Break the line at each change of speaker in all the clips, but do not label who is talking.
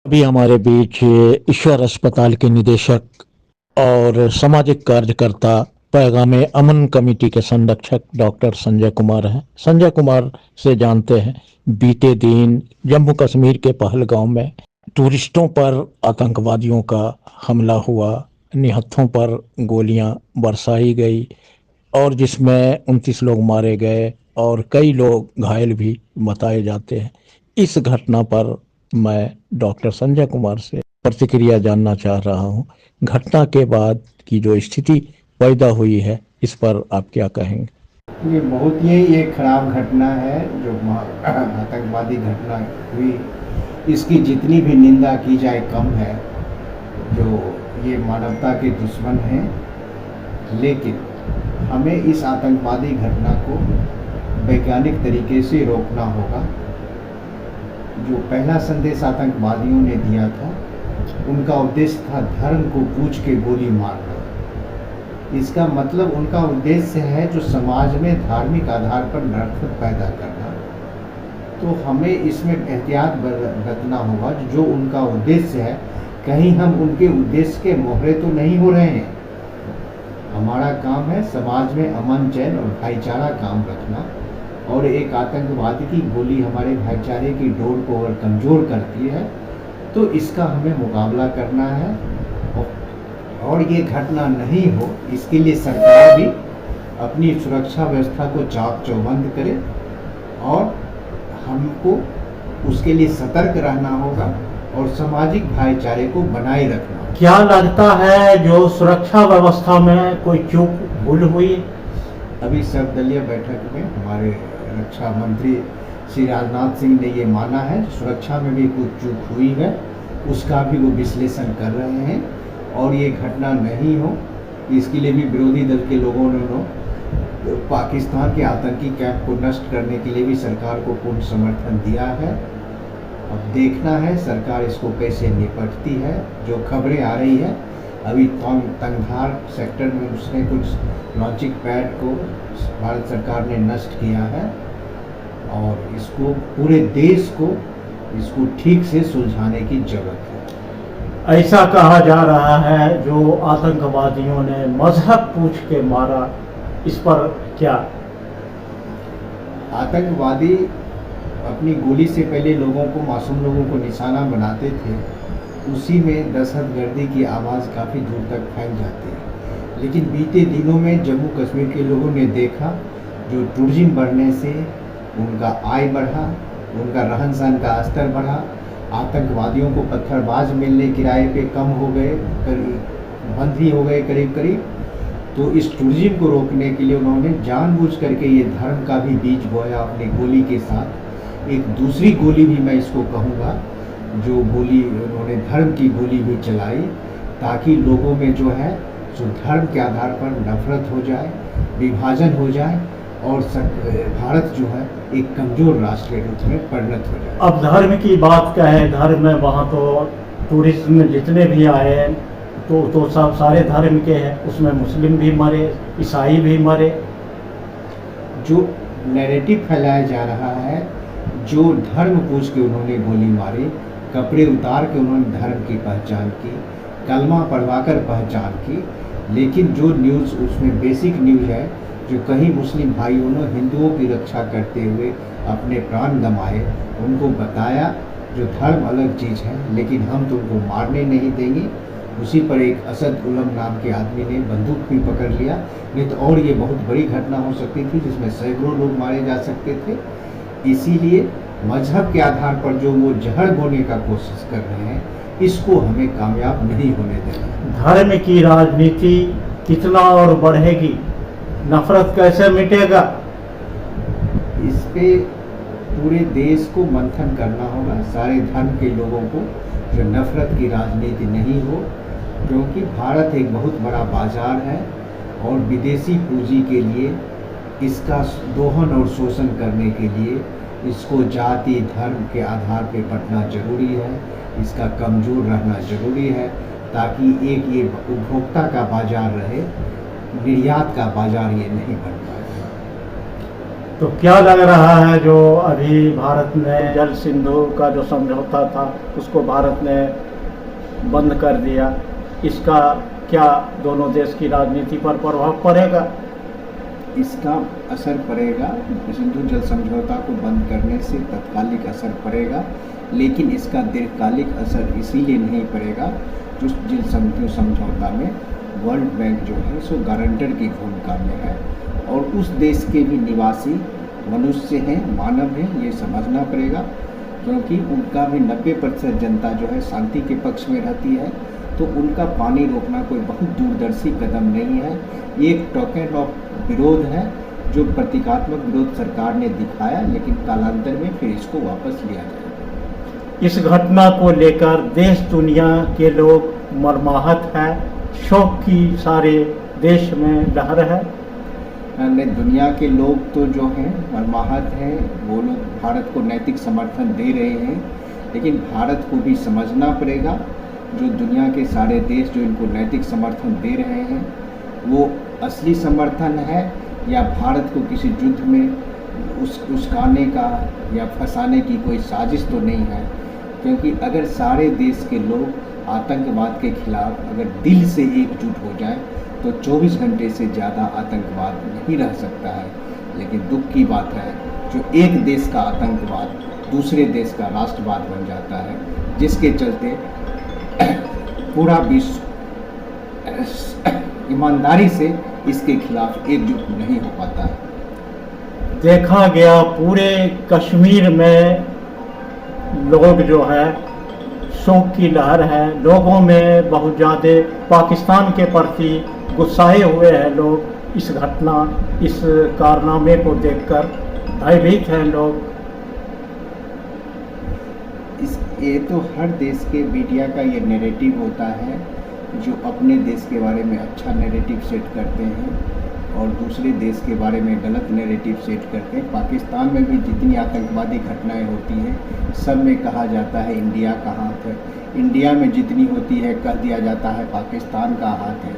अभी हमारे बीच ईश्वर अस्पताल के निदेशक और सामाजिक कार्यकर्ता पैगामे अमन कमेटी के संरक्षक डॉक्टर संजय कुमार हैं। संजय कुमार से जानते हैं बीते दिन जम्मू कश्मीर के पहलगांव में टूरिस्टों पर आतंकवादियों का हमला हुआ, निहत्थों पर गोलियां बरसाई गई और जिसमें 29 लोग मारे गए और कई लोग घायल भी बताए जाते हैं। इस घटना पर मैं डॉक्टर संजय कुमार से प्रतिक्रिया जानना चाह रहा हूं। घटना के बाद की जो स्थिति पैदा हुई है, इस पर आप क्या कहेंगे?
ये बहुत ही एक खराब घटना है जो आतंकवादी घटना हुई। इसकी जितनी भी निंदा की जाए कम है। जो ये मानवता के दुश्मन हैं, लेकिन हमें इस आतंकवादी घटना को वैज्ञानिक तरीके से रोकना होगा। जो पहला संदेश आतंकवादियों ने दिया था, उनका उद्देश्य था धर्म को पूछ के गोली मारना। इसका मतलब उनका उद्देश्य है जो समाज में धार्मिक आधार पर नफरत पैदा करना। तो हमें इसमें एहतियात बरतना होगा। जो उनका उद्देश्य है, कहीं हम उनके उद्देश्य के मोहरे तो नहीं हो रहे हैं। हमारा काम है समाज में अमन, चैन और भाईचारा काम रखना, और एक आतंकवादी की गोली हमारे भाईचारे की डोर को अगर कमज़ोर करती है तो इसका हमें मुकाबला करना है। और ये घटना नहीं हो, इसके लिए सरकार भी अपनी सुरक्षा व्यवस्था को चाक चौबंद करे और हमको उसके लिए सतर्क रहना होगा और सामाजिक भाईचारे को बनाए रखना होगा।
क्या लगता है जो सुरक्षा व्यवस्था में कोई चूक भूल हुई?
अभी सर्वदलीय बैठक में हमारे रक्षा मंत्री श्री राजनाथ सिंह ने ये माना है सुरक्षा में भी कुछ चूक हुई है, उसका भी वो विश्लेषण कर रहे हैं और ये घटना नहीं हो, इसके लिए भी विरोधी दल के लोगों ने पाकिस्तान के आतंकी कैंप को नष्ट करने के लिए भी सरकार को पूर्ण समर्थन दिया है। अब देखना है सरकार इसको कैसे निपटती है। जो खबरें आ रही है, अभी तंगधार सेक्टर में उसने कुछ लॉन्चिंग पैड को भारत सरकार ने नष्ट किया है और इसको पूरे देश को इसको ठीक से सुलझाने की जरूरत है।
ऐसा कहा जा रहा है जो आतंकवादियों ने मजहब पूछ के मारा, इस पर क्या?
आतंकवादी अपनी गोली से पहले लोगों को, मासूम लोगों को निशाना बनाते थे, उसी में दहशतगर्दी की आवाज़ काफ़ी दूर तक फैल जाती है। लेकिन बीते दिनों में जम्मू कश्मीर के लोगों ने देखा जो टूरिज्म बढ़ने से उनका आय बढ़ा, उनका रहन सहन का स्तर बढ़ा, आतंकवादियों को पत्थरबाज मिलने किराए पे कम हो गए, बंद ही हो गए करीब करीब। तो इस टूरिज्म को रोकने के लिए उन्होंने जानबूझ करके ये धर्म का भी बीज बोया अपनी गोली के साथ। एक दूसरी गोली भी मैं इसको कहूँगा, जो गोली उन्होंने धर्म की गोली भी चलाई, ताकि लोगों में जो है जो धर्म के आधार पर नफरत हो जाए, विभाजन हो जाए और भारत जो है एक कमज़ोर राष्ट्र के रूप में परिणत हो जाए।
अब धर्म की बात कहें, धर्म में वहाँ तो टूरिस्ट में जितने भी आए तो सब सारे धर्म के हैं, उसमें मुस्लिम भी मरे, ईसाई भी मरे।
जो नैरेटिव फैलाया जा रहा है, जो धर्म पूछ के उन्होंने गोली मारी, कपड़े उतार के उन्होंने धर्म की पहचान की, कलमा पढ़वा कर पहचान की, लेकिन जो न्यूज़ उसमें बेसिक न्यूज़ है, जो कहीं मुस्लिम भाइयों ने हिंदुओं की रक्षा करते हुए अपने प्राण गंवाए, उनको बताया जो धर्म अलग चीज़ है, लेकिन हम तुमको मारने नहीं देंगे। उसी पर एक असद उलम नाम के आदमी ने बंदूक भी पकड़ लिया, नहीं तो और ये बहुत बड़ी घटना हो सकती थी जिसमें सैकड़ों लोग मारे जा सकते थे। इसीलिए मजहब के आधार पर जो वो जहर बोने का कोशिश कर रहे हैं, इसको हमें कामयाब नहीं होने देना।
धर्म की राजनीति कितना और बढ़ेगी, नफरत कैसे मिटेगा?
इस पे पूरे देश को मंथन करना होगा, सारे धर्म के लोगों को, जो नफरत की राजनीति नहीं हो, क्योंकि भारत एक बहुत बड़ा बाजार है और विदेशी पूंजी के लिए इसका दोहन और शोषण करने के लिए इसको जाति धर्म के आधार पर बंटना जरूरी है, इसका कमज़ोर रहना जरूरी है, ताकि एक ये उपभोक्ता का बाजार रहे, निर्यात का बाजार ये नहीं बन पाए।
तो क्या लग रहा है जो अभी भारत ने जल सिंधु का जो समझौता था उसको भारत ने बंद कर दिया, इसका क्या दोनों देश की राजनीति पर प्रभाव पड़ेगा?
इसका असर पड़ेगा, सिंधु जल समझौता को बंद करने से तत्कालिक असर पड़ेगा, लेकिन इसका दीर्घकालिक असर इसीलिए नहीं पड़ेगा जो जल संधि समझौता में वर्ल्ड बैंक जो है सो गारंटर की भूमिका में है और उस देश के भी निवासी मनुष्य हैं, मानव हैं, ये समझना पड़ेगा, क्योंकि उनका भी 90% जनता जो है शांति के पक्ष में रहती है, तो उनका पानी रोकना कोई बहुत दूरदर्शी कदम नहीं है। ये एक टोकन ऑफ विरोध है जो प्रतीकात्मक विरोध सरकार ने दिखाया, लेकिन कालांतर में फिर इसको वापस लिया जाएगा।
इस घटना को लेकर देश दुनिया के लोग मर्माहत हैं, शोक की सारे देश में लहर है।
दुनिया के लोग तो जो हैं मर्माहत हैं, वो लोग भारत को नैतिक समर्थन दे रहे हैं, लेकिन भारत को भी समझना पड़ेगा जो दुनिया के सारे देश जो इनको नैतिक समर्थन दे रहे हैं वो असली समर्थन है या भारत को किसी युद्ध में उस्काने का या फंसाने की कोई साजिश तो नहीं है। क्योंकि अगर सारे देश के लोग आतंकवाद के खिलाफ अगर दिल से एकजुट हो जाए तो 24 घंटे से ज़्यादा आतंकवाद नहीं रह सकता है। लेकिन दुख की बात है जो एक देश का आतंकवाद दूसरे देश का राष्ट्रवाद बन जाता है, जिसके चलते पूरा विश्व ईमानदारी से इसके खिलाफ एकजुट नहीं हो पाता है।
देखा गया पूरे कश्मीर में लोग जो है शोक की लहर है, लोगों में बहुत ज़्यादा पाकिस्तान के प्रति गुस्साए हुए हैं लोग। इस घटना, इस कारनामे को देखकर भयभीत हैं लोग।
ये तो हर देश के मीडिया का ये नैरेटिव होता है जो अपने देश के बारे में अच्छा नैरेटिव सेट करते हैं और दूसरे देश के बारे में गलत नैरेटिव सेट करते हैं। पाकिस्तान में भी जितनी आतंकवादी घटनाएं होती हैं सब में कहा जाता है इंडिया का हाथ है, इंडिया में जितनी होती है कह दिया जाता है पाकिस्तान का हाथ है।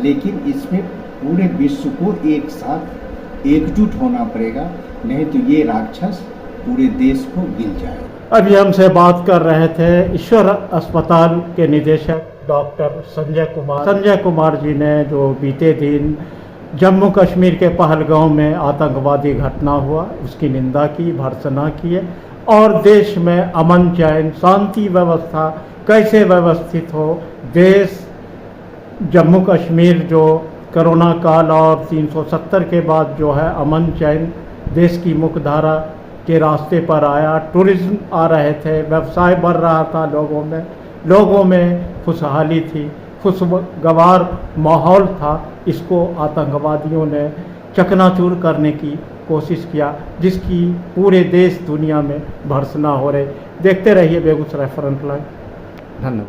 लेकिन इसमें पूरे विश्व को एक साथ एकजुट होना पड़ेगा, नहीं तो ये राक्षस पूरे देश को गिर जाएगा।
अभी हमसे बात कर रहे थे ईश्वर अस्पताल के निदेशक डॉक्टर संजय कुमार जी ने जो बीते दिन जम्मू कश्मीर के पहलगांव में आतंकवादी घटना हुआ उसकी निंदा की, भर्त्सना की है और देश में अमन चैन शांति व्यवस्था कैसे व्यवस्थित हो। देश जम्मू कश्मीर जो कोरोना काल और 370 के बाद जो है अमन चैन देश की मुख्यधारा के रास्ते पर आया, टूरिज्म आ रहे थे, व्यवसाय बढ़ रहा था, लोगों में खुशहाली थी, खुशगवार माहौल था। इसको आतंकवादियों ने चकनाचूर करने की कोशिश किया, जिसकी पूरे देश दुनिया में भर्त्सना हो रही। देखते रहिए बेगूसराय फ्रंटलाइन।
धन्यवाद।